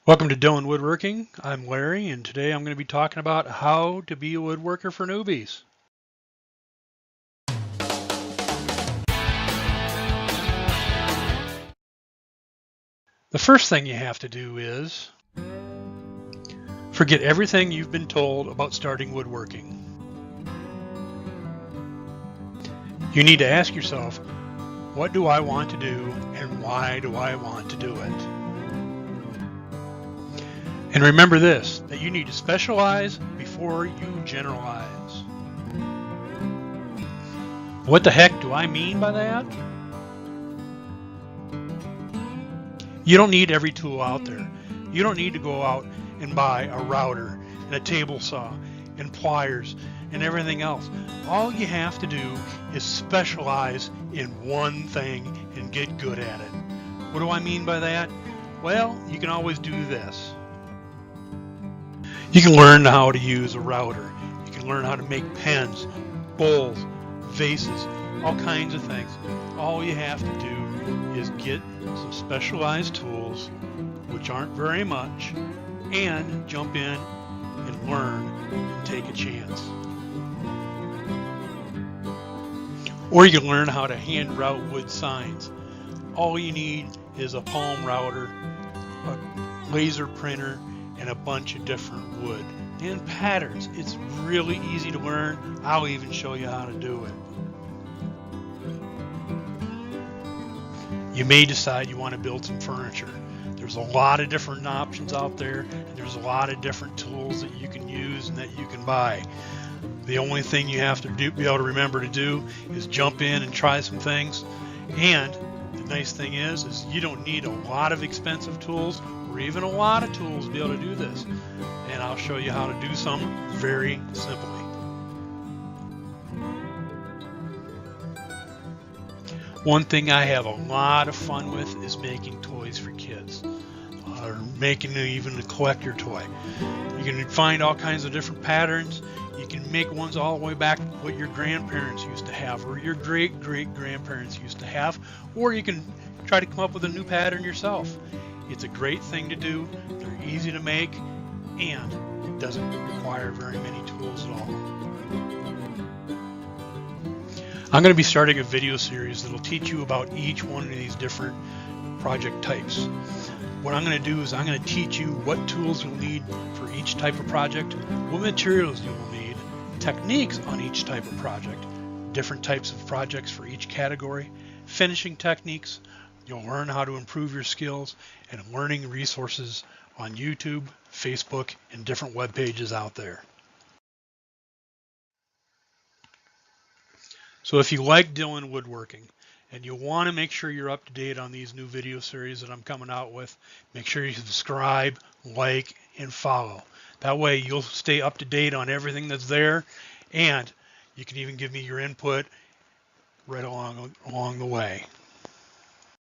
Welcome to Dylan Woodworking. I'm Larry, and today I'm going to be talking about how to be a woodworker for newbies. The first thing you have to do is forget everything you've been told about starting woodworking. You need to ask yourself, what do I want to do and why do I want to do it? And remember this, that you need to specialize before you generalize. What the heck do I mean by that? You don't need every tool out there. You don't need to go out and buy a router and a table saw and pliers and everything else. All you have to do is specialize in one thing and get good at it. What do I mean by that? Well, you can always do this. You can learn how to use a router. You can learn how to make pens, bowls, vases, all kinds of things. All you have to do is get some specialized tools, which aren't very much, and jump in and learn and take a chance. Or you can learn how to hand route wood signs. All you need is a palm router, a laser printer, and a bunch of different wood and patterns. It's really easy to learn. I'll even show you how to do it. You may decide you want to build some furniture. There's a lot of different options out there, and there's a lot of different tools that you can use and that you can buy. The only thing you have to be able to remember to do is jump in and try some things. And the nice thing is you don't need a lot of expensive tools or even a lot of tools to be able to do this. And I'll show you how to do some very simply. One thing I have a lot of fun with is making toys for kids, or making even a collector toy. You can find all kinds of different patterns. You can make ones all the way back to what your grandparents used to have, or your great-great-grandparents used to have, or you can try to come up with a new pattern yourself. It's a great thing to do. They're easy to make, and it doesn't require very many tools at all. I'm going to be starting a video series that will teach you about each one of these different project types. What I'm going to do is I'm going to teach you what tools you'll need for each type of project, what materials you will need, techniques on each type of project, different types of projects for each category, finishing techniques. You'll learn how to improve your skills, and learning resources on YouTube, Facebook, and different web pages out there. So if you like Dylan Woodworking and you want to make sure you're up to date on these new video series that I'm coming out with, make sure you subscribe, like, and follow. That way you'll stay up to date on everything that's there, and you can even give me your input right along the way.